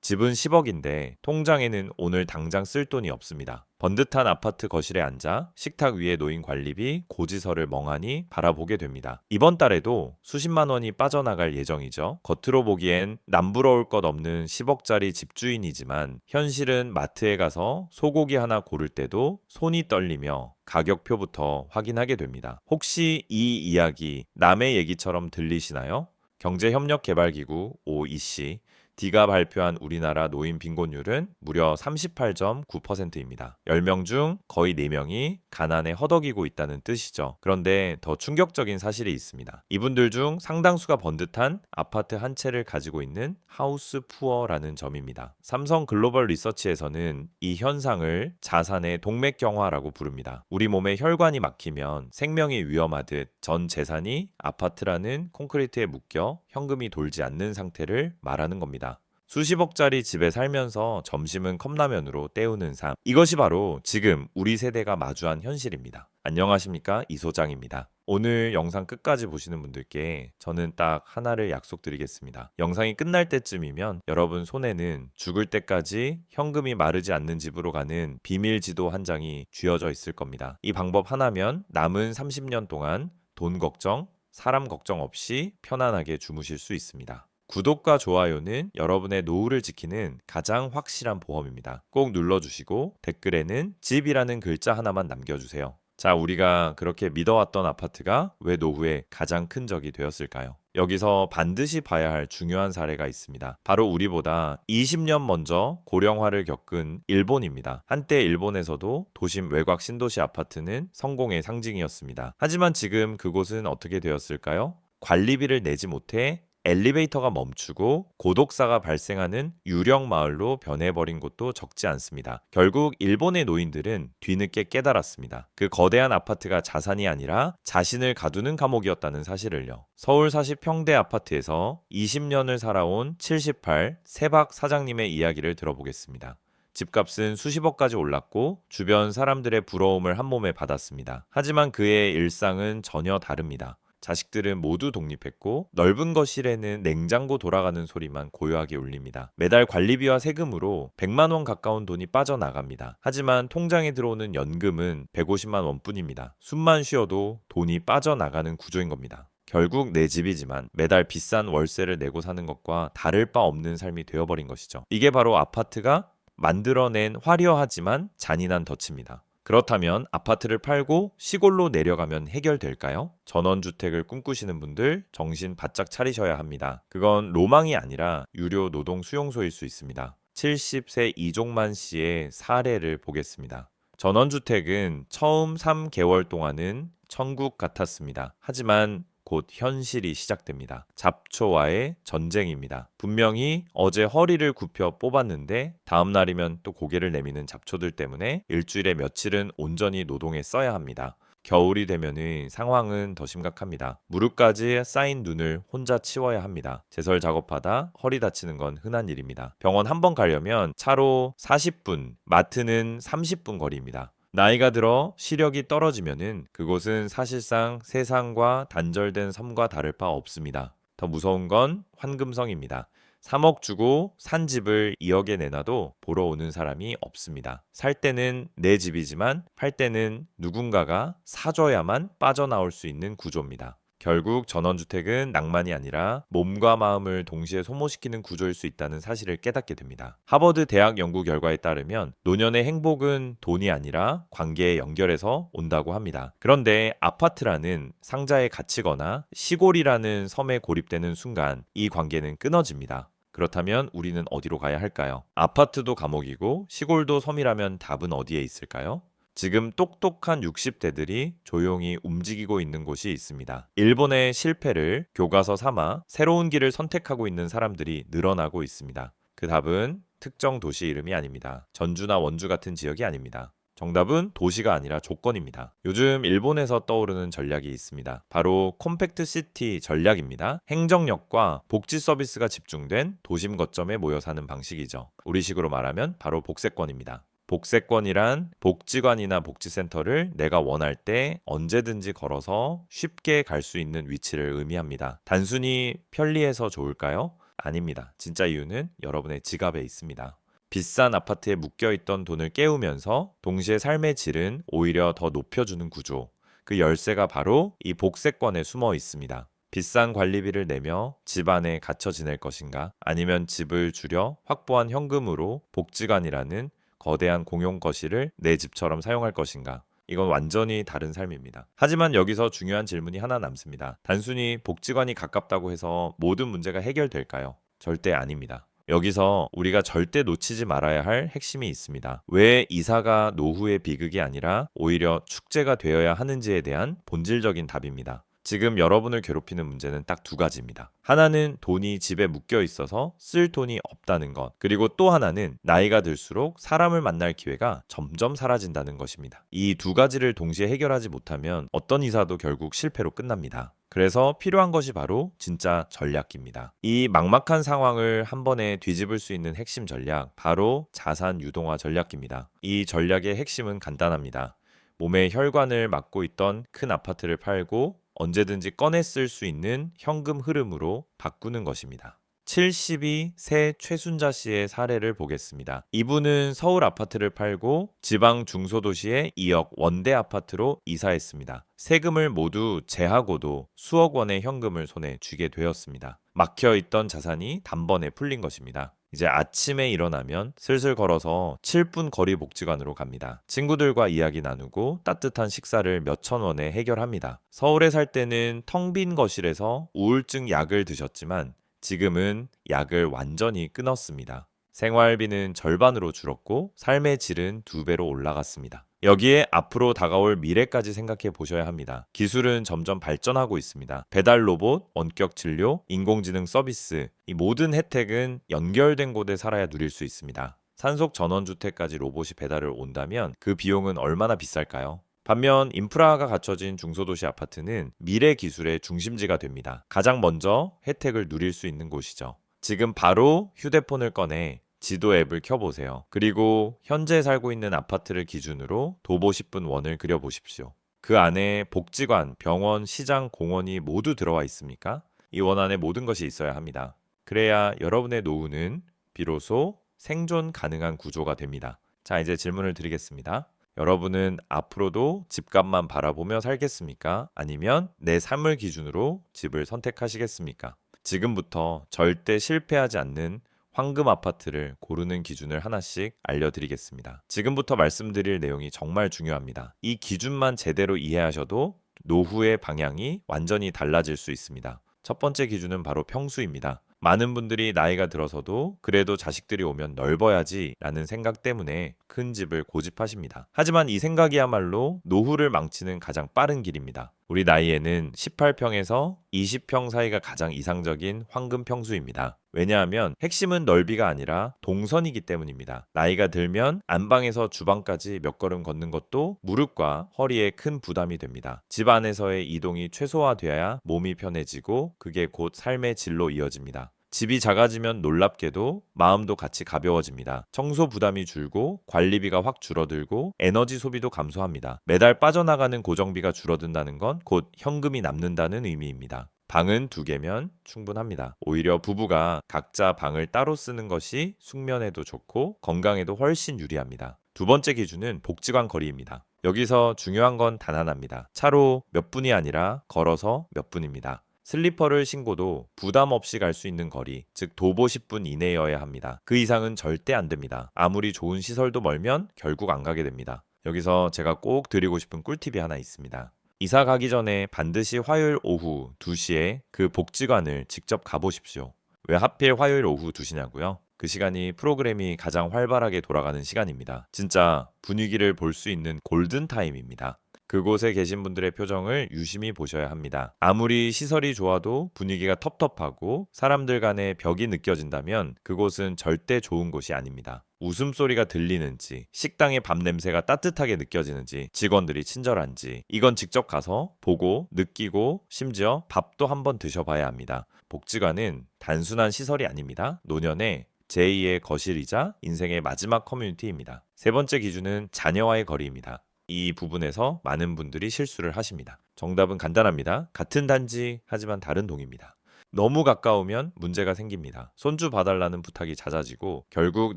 집은 10억인데 통장에는 오늘 당장 쓸 돈이 없습니다. 번듯한 아파트 거실에 앉아 식탁 위에 놓인 관리비, 고지서를 멍하니 바라보게 됩니다. 이번 달에도 수십만 원이 빠져나갈 예정이죠. 겉으로 보기엔 남부러울 것 없는 10억짜리 집주인이지만 현실은 마트에 가서 소고기 하나 고를 때도 손이 떨리며 가격표부터 확인하게 됩니다. 혹시 이 이야기 남의 얘기처럼 들리시나요? 경제협력개발기구 OECD D가 발표한 우리나라 노인 빈곤율은 무려 38.9%입니다. 10명 중 거의 4명이 가난에 허덕이고 있다는 뜻이죠. 그런데 더 충격적인 사실이 있습니다. 이분들 중 상당수가 번듯한 아파트 한 채를 가지고 있는 하우스 푸어라는 점입니다. 삼성 글로벌 리서치에서는 이 현상을 자산의 동맥경화라고 부릅니다. 우리 몸에 혈관이 막히면 생명이 위험하듯 전 재산이 아파트라는 콘크리트에 묶여 현금이 돌지 않는 상태를 말하는 겁니다. 수십억짜리 집에 살면서 점심은 컵라면으로 때우는 삶. 이것이 바로 지금 우리 세대가 마주한 현실입니다. 안녕하십니까? 이 소장입니다. 오늘 영상 끝까지 보시는 분들께 저는 딱 하나를 약속드리겠습니다. 영상이 끝날 때쯤이면 여러분 손에는 죽을 때까지 현금이 마르지 않는 집으로 가는 비밀 지도 한 장이 쥐어져 있을 겁니다. 이 방법 하나면 남은 30년 동안 돈 걱정, 사람 걱정 없이 편안하게 주무실 수 있습니다. 구독과 좋아요는 여러분의 노후를 지키는 가장 확실한 보험입니다. 꼭 눌러주시고 댓글에는 집이라는 글자 하나만 남겨주세요. 자, 우리가 그렇게 믿어왔던 아파트가 왜 노후에 가장 큰 적이 되었을까요? 여기서 반드시 봐야 할 중요한 사례가 있습니다. 바로 우리보다 20년 먼저 고령화를 겪은 일본입니다. 한때 일본에서도 도심 외곽 신도시 아파트는 성공의 상징이었습니다. 하지만 지금 그곳은 어떻게 되었을까요? 관리비를 내지 못해 엘리베이터가 멈추고 고독사가 발생하는 유령 마을로 변해버린 곳도 적지 않습니다. 결국 일본의 노인들은 뒤늦게 깨달았습니다. 그 거대한 아파트가 자산이 아니라 자신을 가두는 감옥이었다는 사실을요. 서울 40평대 아파트에서 20년을 살아온 78 세박 사장님의 이야기를 들어보겠습니다. 집값은 수십억까지 올랐고 주변 사람들의 부러움을 한몸에 받았습니다. 하지만 그의 일상은 전혀 다릅니다. 자식들은 모두 독립했고 넓은 거실에는 냉장고 돌아가는 소리만 고요하게 울립니다. 매달 관리비와 세금으로 100만 원 가까운 돈이 빠져나갑니다. 하지만 통장에 들어오는 연금은 150만 원뿐입니다. 숨만 쉬어도 돈이 빠져나가는 구조인 겁니다. 결국 내 집이지만 매달 비싼 월세를 내고 사는 것과 다를 바 없는 삶이 되어버린 것이죠. 이게 바로 아파트가 만들어낸 화려하지만 잔인한 덫입니다. 그렇다면 아파트를 팔고 시골로 내려가면 해결될까요? 전원주택을 꿈꾸시는 분들 정신 바짝 차리셔야 합니다. 그건 로망이 아니라 유료 노동 수용소일 수 있습니다. 70세 이종만 씨의 사례를 보겠습니다. 전원주택은 처음 3개월 동안은 천국 같았습니다. 하지만 곧 현실이 시작됩니다. 잡초와의 전쟁입니다. 분명히 어제 허리를 굽혀 뽑았는데 다음 날이면 또 고개를 내미는 잡초들 때문에 일주일에 며칠은 온전히 노동에 써야 합니다. 겨울이 되면은 상황은 더 심각합니다. 무릎까지 쌓인 눈을 혼자 치워야 합니다. 제설 작업하다 허리 다치는 건 흔한 일입니다. 병원 한 번 가려면 차로 40분, 마트는 30분 거리입니다. 나이가 들어 시력이 떨어지면은 그곳은 사실상 세상과 단절된 섬과 다를 바 없습니다. 더 무서운 건 환금성입니다. 3억 주고 산 집을 2억에 내놔도 보러 오는 사람이 없습니다. 살 때는 내 집이지만 팔 때는 누군가가 사줘야만 빠져나올 수 있는 구조입니다. 결국 전원주택은 낭만이 아니라 몸과 마음을 동시에 소모시키는 구조일 수 있다는 사실을 깨닫게 됩니다. 하버드 대학 연구 결과에 따르면 노년의 행복은 돈이 아니라 관계에 연결해서 온다고 합니다. 그런데 아파트라는 상자에 갇히거나 시골이라는 섬에 고립되는 순간 이 관계는 끊어집니다. 그렇다면 우리는 어디로 가야 할까요? 아파트도 감옥이고 시골도 섬이라면 답은 어디에 있을까요? 지금 똑똑한 60대들이 조용히 움직이고 있는 곳이 있습니다. 일본의 실패를 교과서 삼아 새로운 길을 선택하고 있는 사람들이 늘어나고 있습니다. 그 답은 특정 도시 이름이 아닙니다. 전주나 원주 같은 지역이 아닙니다. 정답은 도시가 아니라 조건입니다. 요즘 일본에서 떠오르는 전략이 있습니다. 바로 콤팩트 시티 전략입니다. 행정력과 복지 서비스가 집중된 도심 거점에 모여 사는 방식이죠. 우리식으로 말하면 바로 복세권입니다. 복세권이란 복지관이나 복지센터를 내가 원할 때 언제든지 걸어서 쉽게 갈 수 있는 위치를 의미합니다. 단순히 편리해서 좋을까요? 아닙니다. 진짜 이유는 여러분의 지갑에 있습니다. 비싼 아파트에 묶여있던 돈을 깨우면서 동시에 삶의 질은 오히려 더 높여주는 구조. 그 열쇠가 바로 이 복세권에 숨어 있습니다. 비싼 관리비를 내며 집 안에 갇혀 지낼 것인가? 아니면 집을 줄여 확보한 현금으로 복지관이라는 거대한 공용 거실을 내 집처럼 사용할 것인가? 이건 완전히 다른 삶입니다. 하지만 여기서 중요한 질문이 하나 남습니다. 단순히 복지관이 가깝다고 해서 모든 문제가 해결될까요? 절대 아닙니다. 여기서 우리가 절대 놓치지 말아야 할 핵심이 있습니다. 왜 이사가 노후의 비극이 아니라 오히려 축제가 되어야 하는지에 대한 본질적인 답입니다. 지금 여러분을 괴롭히는 문제는 딱 두 가지입니다. 하나는 돈이 집에 묶여 있어서 쓸 돈이 없다는 것. 그리고 또 하나는 나이가 들수록 사람을 만날 기회가 점점 사라진다는 것입니다. 이 두 가지를 동시에 해결하지 못하면 어떤 이사도 결국 실패로 끝납니다. 그래서 필요한 것이 바로 진짜 전략입니다. 이 막막한 상황을 한 번에 뒤집을 수 있는 핵심 전략, 바로 자산 유동화 전략입니다. 이 전략의 핵심은 간단합니다. 몸의 혈관을 막고 있던 큰 아파트를 팔고 언제든지 꺼내 쓸 수 있는 현금 흐름으로 바꾸는 것입니다. 72 세 최순자 씨의 사례를 보겠습니다. 이분은 서울 아파트를 팔고 지방 중소도시의 2억 원대 아파트로 이사했습니다. 세금을 모두 제하고도 수억 원의 현금을 손에 쥐게 되었습니다. 막혀있던 자산이 단번에 풀린 것입니다. 이제 아침에 일어나면 슬슬 걸어서 7분 거리 복지관으로 갑니다. 친구들과 이야기 나누고 따뜻한 식사를 몇천 원에 해결합니다. 서울에 살 때는 텅 빈 거실에서 우울증 약을 드셨지만 지금은 약을 완전히 끊었습니다. 생활비는 절반으로 줄었고 삶의 질은 2배로 올라갔습니다. 여기에 앞으로 다가올 미래까지 생각해 보셔야 합니다. 기술은 점점 발전하고 있습니다. 배달 로봇, 원격 진료, 인공지능 서비스, 이 모든 혜택은 연결된 곳에 살아야 누릴 수 있습니다. 산속 전원주택까지 로봇이 배달을 온다면 그 비용은 얼마나 비쌀까요? 반면 인프라가 갖춰진 중소도시 아파트는 미래 기술의 중심지가 됩니다. 가장 먼저 혜택을 누릴 수 있는 곳이죠. 지금 바로 휴대폰을 꺼내 지도 앱을 켜보세요. 그리고 현재 살고 있는 아파트를 기준으로 도보 10분 원을 그려보십시오. 그 안에 복지관, 병원, 시장, 공원이 모두 들어와 있습니까? 이 원 안에 모든 것이 있어야 합니다. 그래야 여러분의 노후는 비로소 생존 가능한 구조가 됩니다. 자, 이제 질문을 드리겠습니다. 여러분은 앞으로도 집값만 바라보며 살겠습니까? 아니면 내 삶을 기준으로 집을 선택하시겠습니까? 지금부터 절대 실패하지 않는 황금 아파트를 고르는 기준을 하나씩 알려드리겠습니다. 지금부터 말씀드릴 내용이 정말 중요합니다. 이 기준만 제대로 이해하셔도 노후의 방향이 완전히 달라질 수 있습니다. 첫 번째 기준은 바로 평수입니다. 많은 분들이 나이가 들어서도 그래도 자식들이 오면 넓어야지 라는 생각 때문에 큰 집을 고집하십니다. 하지만 이 생각이야말로 노후를 망치는 가장 빠른 길입니다. 우리 나이에는 18평에서 20평 사이가 가장 이상적인 황금 평수입니다. 왜냐하면 핵심은 넓이가 아니라 동선이기 때문입니다. 나이가 들면 안방에서 주방까지 몇 걸음 걷는 것도 무릎과 허리에 큰 부담이 됩니다. 집 안에서의 이동이 최소화되어야 몸이 편해지고 그게 곧 삶의 질로 이어집니다. 집이 작아지면 놀랍게도 마음도 같이 가벼워집니다. 청소 부담이 줄고 관리비가 확 줄어들고 에너지 소비도 감소합니다. 매달 빠져나가는 고정비가 줄어든다는 건 곧 현금이 남는다는 의미입니다. 방은 2개면 충분합니다. 오히려 부부가 각자 방을 따로 쓰는 것이 숙면에도 좋고 건강에도 훨씬 유리합니다. 두 번째 기준은 복지관 거리입니다. 여기서 중요한 건 단 하나입니다. 차로 몇 분이 아니라 걸어서 몇 분입니다. 슬리퍼를 신고도 부담 없이 갈 수 있는 거리, 즉 도보 10분 이내여야 합니다. 그 이상은 절대 안 됩니다. 아무리 좋은 시설도 멀면 결국 안 가게 됩니다. 여기서 제가 꼭 드리고 싶은 꿀팁이 하나 있습니다. 이사 가기 전에 반드시 화요일 오후 2시에 그 복지관을 직접 가보십시오. 왜 하필 화요일 오후 2시냐고요? 그 시간이 프로그램이 가장 활발하게 돌아가는 시간입니다. 진짜 분위기를 볼 수 있는 골든타임입니다. 그곳에 계신 분들의 표정을 유심히 보셔야 합니다. 아무리 시설이 좋아도 분위기가 텁텁하고 사람들 간의 벽이 느껴진다면 그곳은 절대 좋은 곳이 아닙니다. 웃음소리가 들리는지, 식당의 밥 냄새가 따뜻하게 느껴지는지, 직원들이 친절한지 이건 직접 가서 보고 느끼고 심지어 밥도 한번 드셔봐야 합니다. 복지관은 단순한 시설이 아닙니다. 노년의 제2의 거실이자 인생의 마지막 커뮤니티입니다. 세 번째 기준은 자녀와의 거리입니다. 이 부분에서 많은 분들이 실수를 하십니다. 정답은 간단합니다. 같은 단지 하지만 다른 동입니다. 너무 가까우면 문제가 생깁니다. 손주 봐달라는 부탁이 잦아지고 결국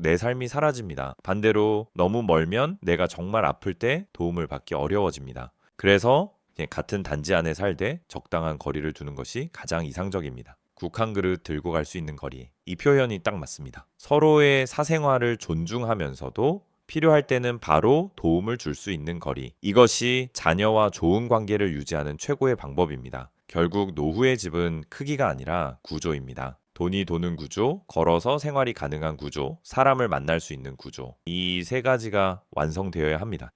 내 삶이 사라집니다. 반대로 너무 멀면 내가 정말 아플 때 도움을 받기 어려워집니다. 그래서 같은 단지 안에 살되 적당한 거리를 두는 것이 가장 이상적입니다. 국 한 그릇 들고 갈 수 있는 거리. 이 표현이 딱 맞습니다. 서로의 사생활을 존중하면서도 필요할 때는 바로 도움을 줄 수 있는 거리. 이것이 자녀와 좋은 관계를 유지하는 최고의 방법입니다. 결국 노후의 집은 크기가 아니라 구조입니다. 돈이 도는 구조, 걸어서 생활이 가능한 구조, 사람을 만날 수 있는 구조. 이 세 가지가 완성되어야 합니다.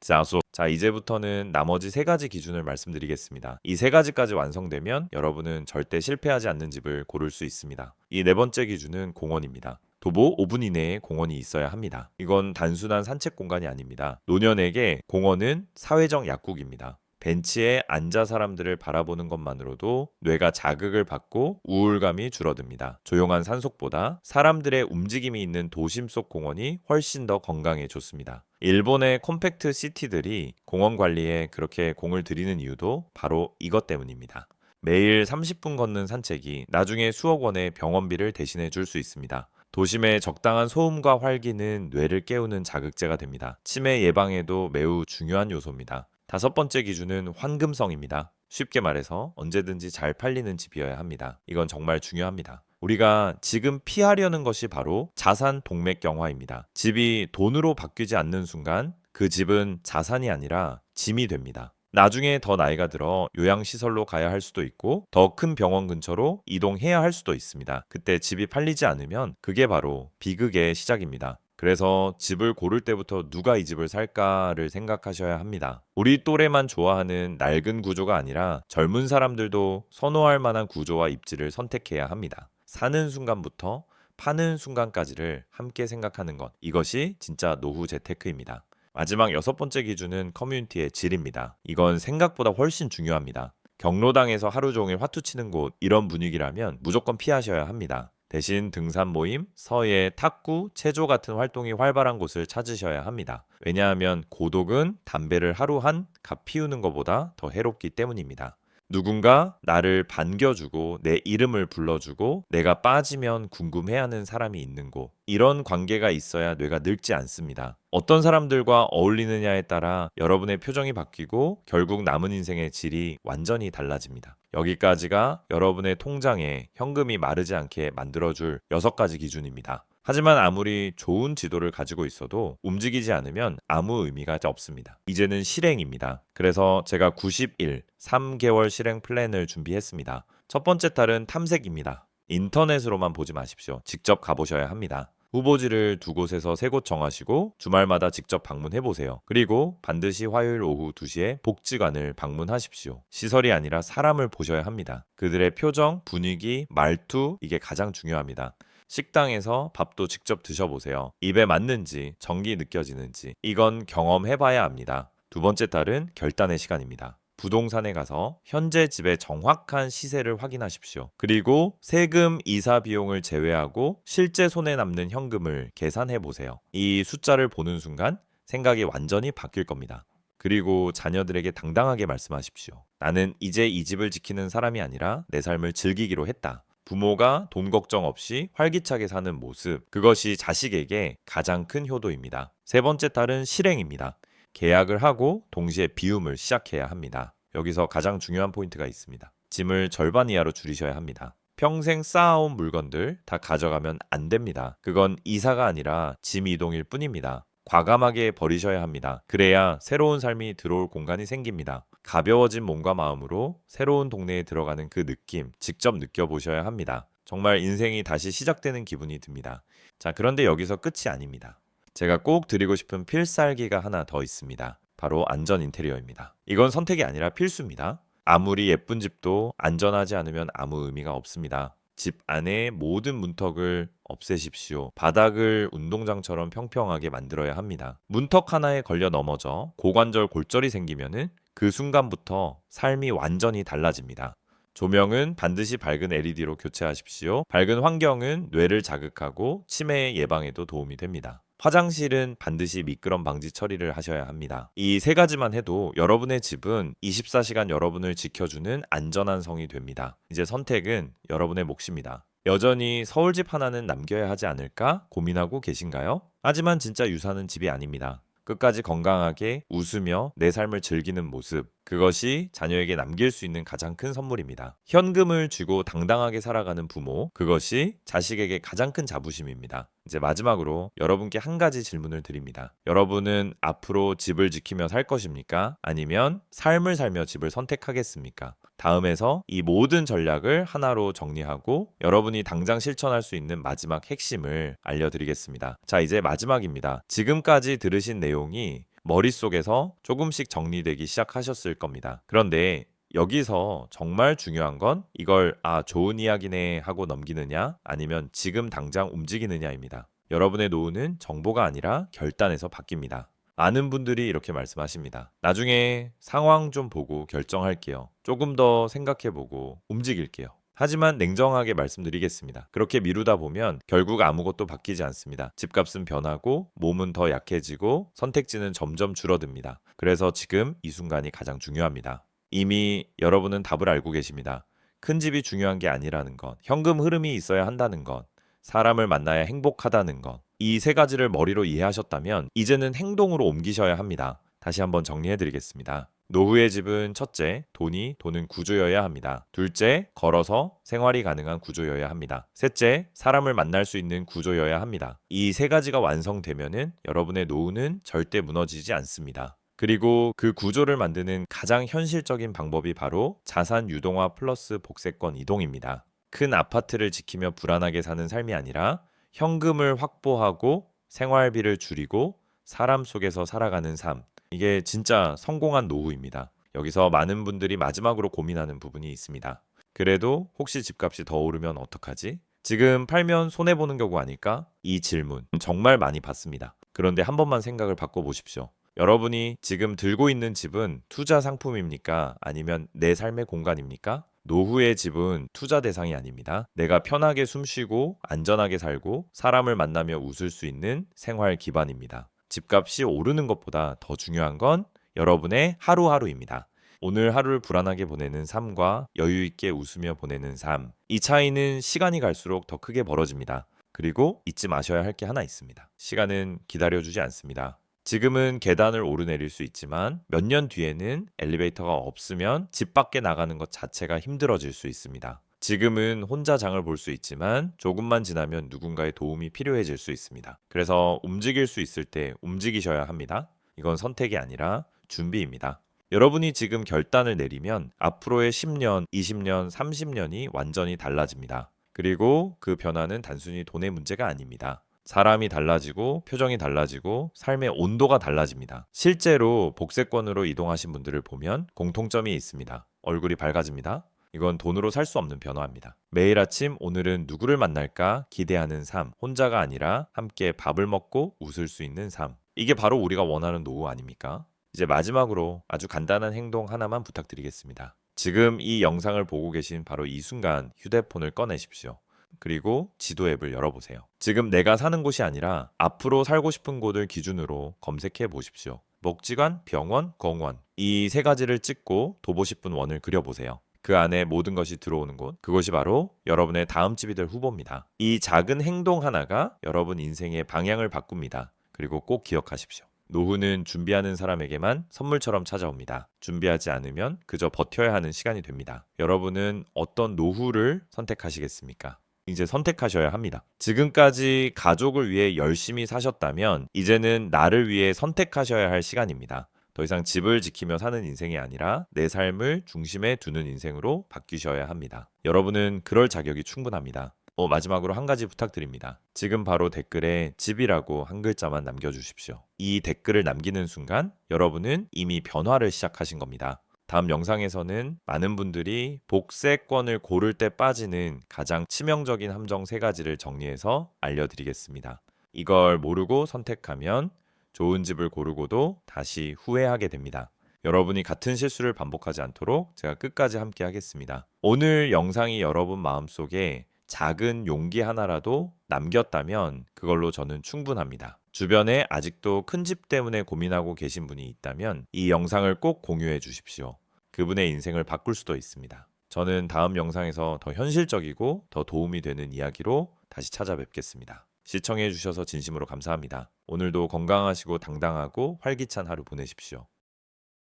자, 이제부터는 나머지 세 가지 기준을 말씀드리겠습니다. 이 세 가지까지 완성되면 여러분은 절대 실패하지 않는 집을 고를 수 있습니다. 이 네 번째 기준은 공원입니다. 도보 5분 이내에 공원이 있어야 합니다. 이건 단순한 산책 공간이 아닙니다. 노년에게 공원은 사회적 약국입니다. 벤치에 앉아 사람들을 바라보는 것만으로도 뇌가 자극을 받고 우울감이 줄어듭니다. 조용한 산속보다 사람들의 움직임이 있는 도심 속 공원이 훨씬 더 건강에 좋습니다. 일본의 컴팩트 시티들이 공원 관리에 그렇게 공을 들이는 이유도 바로 이것 때문입니다. 매일 30분 걷는 산책이 나중에 수억 원의 병원비를 대신해 줄 수 있습니다. 도심의 적당한 소음과 활기는 뇌를 깨우는 자극제가 됩니다. 치매 예방에도 매우 중요한 요소입니다. 다섯 번째 기준은 환금성입니다. 쉽게 말해서 언제든지 잘 팔리는 집이어야 합니다. 이건 정말 중요합니다. 우리가 지금 피하려는 것이 바로 자산 동맥경화입니다. 집이 돈으로 바뀌지 않는 순간 그 집은 자산이 아니라 짐이 됩니다. 나중에 더 나이가 들어 요양시설로 가야 할 수도 있고 더 큰 병원 근처로 이동해야 할 수도 있습니다. 그때 집이 팔리지 않으면 그게 바로 비극의 시작입니다. 그래서 집을 고를 때부터 누가 이 집을 살까를 생각하셔야 합니다. 우리 또래만 좋아하는 낡은 구조가 아니라 젊은 사람들도 선호할 만한 구조와 입지를 선택해야 합니다. 사는 순간부터 파는 순간까지를 함께 생각하는 것. 이것이 진짜 노후 재테크입니다. 마지막 여섯 번째 기준은 커뮤니티의 질입니다. 이건 생각보다 훨씬 중요합니다. 경로당에서 하루 종일 화투 치는 곳, 이런 분위기라면 무조건 피하셔야 합니다. 대신 등산 모임, 서예, 탁구, 체조 같은 활동이 활발한 곳을 찾으셔야 합니다. 왜냐하면 고독은 담배를 하루 한 갑 피우는 것보다 더 해롭기 때문입니다. 누군가 나를 반겨주고 내 이름을 불러주고 내가 빠지면 궁금해하는 사람이 있는 곳. 이런 관계가 있어야 뇌가 늙지 않습니다. 어떤 사람들과 어울리느냐에 따라 여러분의 표정이 바뀌고 결국 남은 인생의 질이 완전히 달라집니다. 여기까지가 여러분의 통장에 현금이 마르지 않게 만들어줄 6가지 기준입니다. 하지만 아무리 좋은 지도를 가지고 있어도 움직이지 않으면 아무 의미가 없습니다. 이제는 실행입니다. 그래서 제가 90일, 3개월 실행 플랜을 준비했습니다. 첫 번째 탈은 탐색입니다. 인터넷으로만 보지 마십시오. 직접 가보셔야 합니다. 후보지를 2곳에서 3곳 정하시고 주말마다 직접 방문해보세요. 그리고 반드시 화요일 오후 2시에 복지관을 방문하십시오. 시설이 아니라 사람을 보셔야 합니다. 그들의 표정, 분위기, 말투, 이게 가장 중요합니다. 식당에서 밥도 직접 드셔보세요. 입에 맞는지, 정이 느껴지는지, 이건 경험해봐야 합니다. 두 번째 탈은 결단의 시간입니다. 부동산에 가서 현재 집의 정확한 시세를 확인하십시오. 그리고 세금, 이사 비용을 제외하고 실제 손에 남는 현금을 계산해 보세요. 이 숫자를 보는 순간 생각이 완전히 바뀔 겁니다. 그리고 자녀들에게 당당하게 말씀하십시오. 나는 이제 이 집을 지키는 사람이 아니라 내 삶을 즐기기로 했다. 부모가 돈 걱정 없이 활기차게 사는 모습, 그것이 자식에게 가장 큰 효도입니다. 세 번째 탈은 실행입니다. 계약을 하고 동시에 비움을 시작해야 합니다. 여기서 가장 중요한 포인트가 있습니다. 짐을 절반 이하로 줄이셔야 합니다. 평생 쌓아온 물건들 다 가져가면 안 됩니다. 그건 이사가 아니라 짐 이동일 뿐입니다. 과감하게 버리셔야 합니다. 그래야 새로운 삶이 들어올 공간이 생깁니다. 가벼워진 몸과 마음으로 새로운 동네에 들어가는 그 느낌 직접 느껴보셔야 합니다. 정말 인생이 다시 시작되는 기분이 듭니다. 자, 그런데 여기서 끝이 아닙니다. 제가 꼭 드리고 싶은 필살기가 하나 더 있습니다. 바로 안전 인테리어입니다. 이건 선택이 아니라 필수입니다. 아무리 예쁜 집도 안전하지 않으면 아무 의미가 없습니다. 집 안의 모든 문턱을 없애십시오. 바닥을 운동장처럼 평평하게 만들어야 합니다. 문턱 하나에 걸려 넘어져 고관절 골절이 생기면은 그 순간부터 삶이 완전히 달라집니다. 조명은 반드시 밝은 LED로 교체하십시오. 밝은 환경은 뇌를 자극하고 치매 예방에도 도움이 됩니다. 화장실은 반드시 미끄럼 방지 처리를 하셔야 합니다. 이 세 가지만 해도 여러분의 집은 24시간 여러분을 지켜주는 안전한 성이 됩니다. 이제 선택은 여러분의 몫입니다. 여전히 서울집 하나는 남겨야 하지 않을까 고민하고 계신가요? 하지만 진짜 유산은 집이 아닙니다. 끝까지 건강하게 웃으며 내 삶을 즐기는 모습, 그것이 자녀에게 남길 수 있는 가장 큰 선물입니다. 현금을 쥐고 당당하게 살아가는 부모, 그것이 자식에게 가장 큰 자부심입니다. 이제 마지막으로 여러분께 한 가지 질문을 드립니다. 여러분은 앞으로 집을 지키며 살 것입니까? 아니면 삶을 살며 집을 선택하겠습니까? 다음에서 이 모든 전략을 하나로 정리하고 여러분이 당장 실천할 수 있는 마지막 핵심을 알려드리겠습니다. 자, 이제 마지막입니다. 지금까지 들으신 내용이 머릿속에서 조금씩 정리되기 시작하셨을 겁니다. 그런데 여기서 정말 중요한 건 이걸 좋은 이야기네 하고 넘기느냐 아니면 지금 당장 움직이느냐입니다. 여러분의 노후는 정보가 아니라 결단에서 바뀝니다. 많은 분들이 이렇게 말씀하십니다. 나중에 상황 좀 보고 결정할게요. 조금 더 생각해보고 움직일게요. 하지만 냉정하게 말씀드리겠습니다. 그렇게 미루다 보면 결국 아무것도 바뀌지 않습니다. 집값은 변하고 몸은 더 약해지고 선택지는 점점 줄어듭니다. 그래서 지금 이 순간이 가장 중요합니다. 이미 여러분은 답을 알고 계십니다. 큰 집이 중요한 게 아니라는 것, 현금 흐름이 있어야 한다는 것, 사람을 만나야 행복하다는 것, 이 세 가지를 머리로 이해하셨다면 이제는 행동으로 옮기셔야 합니다. 다시 한번 정리해드리겠습니다. 노후의 집은 첫째, 돈은 구조여야 합니다. 둘째, 걸어서 생활이 가능한 구조여야 합니다. 셋째, 사람을 만날 수 있는 구조여야 합니다. 이 세 가지가 완성되면은 여러분의 노후는 절대 무너지지 않습니다. 그리고 그 구조를 만드는 가장 현실적인 방법이 바로 자산 유동화 플러스 복세권 이동입니다. 큰 아파트를 지키며 불안하게 사는 삶이 아니라 현금을 확보하고 생활비를 줄이고 사람 속에서 살아가는 삶. 이게 진짜 성공한 노후입니다. 여기서 많은 분들이 마지막으로 고민하는 부분이 있습니다. 그래도 혹시 집값이 더 오르면 어떡하지? 지금 팔면 손해보는 경우 아닐까? 이 질문 정말 많이 받습니다. 그런데 한 번만 생각을 바꿔보십시오. 여러분이 지금 들고 있는 집은 투자 상품입니까? 아니면 내 삶의 공간입니까? 노후의 집은 투자 대상이 아닙니다. 내가 편하게 숨쉬고 안전하게 살고 사람을 만나며 웃을 수 있는 생활 기반입니다. 집값이 오르는 것보다 더 중요한 건 여러분의 하루하루입니다. 오늘 하루를 불안하게 보내는 삶과 여유 있게 웃으며 보내는 삶. 이 차이는 시간이 갈수록 더 크게 벌어집니다. 그리고 잊지 마셔야 할 게 하나 있습니다. 시간은 기다려주지 않습니다. 지금은 계단을 오르내릴 수 있지만 몇 년 뒤에는 엘리베이터가 없으면 집 밖에 나가는 것 자체가 힘들어질 수 있습니다. 지금은 혼자 장을 볼 수 있지만 조금만 지나면 누군가의 도움이 필요해질 수 있습니다. 그래서 움직일 수 있을 때 움직이셔야 합니다. 이건 선택이 아니라 준비입니다. 여러분이 지금 결단을 내리면 앞으로의 10년, 20년, 30년이 완전히 달라집니다. 그리고 그 변화는 단순히 돈의 문제가 아닙니다. 사람이 달라지고 표정이 달라지고 삶의 온도가 달라집니다. 실제로 복세권으로 이동하신 분들을 보면 공통점이 있습니다. 얼굴이 밝아집니다. 이건 돈으로 살 수 없는 변화입니다. 매일 아침 오늘은 누구를 만날까 기대하는 삶, 혼자가 아니라 함께 밥을 먹고 웃을 수 있는 삶. 이게 바로 우리가 원하는 노후 아닙니까? 이제 마지막으로 아주 간단한 행동 하나만 부탁드리겠습니다. 지금 이 영상을 보고 계신 바로 이 순간 휴대폰을 꺼내십시오. 그리고 지도 앱을 열어보세요. 지금 내가 사는 곳이 아니라 앞으로 살고 싶은 곳을 기준으로 검색해 보십시오. 복지관, 병원, 공원 이 세 가지를 찍고 도보 싶은 원을 그려보세요. 그 안에 모든 것이 들어오는 곳, 그것이 바로 여러분의 다음 집이 될 후보입니다. 이 작은 행동 하나가 여러분 인생의 방향을 바꿉니다. 그리고 꼭 기억하십시오. 노후는 준비하는 사람에게만 선물처럼 찾아옵니다. 준비하지 않으면 그저 버텨야 하는 시간이 됩니다. 여러분은 어떤 노후를 선택하시겠습니까? 이제 선택하셔야 합니다. 지금까지 가족을 위해 열심히 사셨다면 이제는 나를 위해 선택하셔야 할 시간입니다. 더 이상 집을 지키며 사는 인생이 아니라 내 삶을 중심에 두는 인생으로 바뀌셔야 합니다. 여러분은 그럴 자격이 충분합니다. 마지막으로 한 가지 부탁드립니다. 지금 바로 댓글에 집이라고 한 글자만 남겨주십시오. 이 댓글을 남기는 순간 여러분은 이미 변화를 시작하신 겁니다. 다음 영상에서는 많은 분들이 복세권을 고를 때 빠지는 가장 치명적인 함정 3가지를 정리해서 알려드리겠습니다. 이걸 모르고 선택하면 좋은 집을 고르고도 다시 후회하게 됩니다. 여러분이 같은 실수를 반복하지 않도록 제가 끝까지 함께 하겠습니다. 오늘 영상이 여러분 마음속에 작은 용기 하나라도 남겼다면 그걸로 저는 충분합니다. 주변에 아직도 큰 집 때문에 고민하고 계신 분이 있다면 이 영상을 꼭 공유해 주십시오. 그분의 인생을 바꿀 수도 있습니다. 저는 다음 영상에서 더 현실적이고 더 도움이 되는 이야기로 다시 찾아뵙겠습니다. 시청해 주셔서 진심으로 감사합니다. 오늘도 건강하시고 당당하고 활기찬 하루 보내십시오.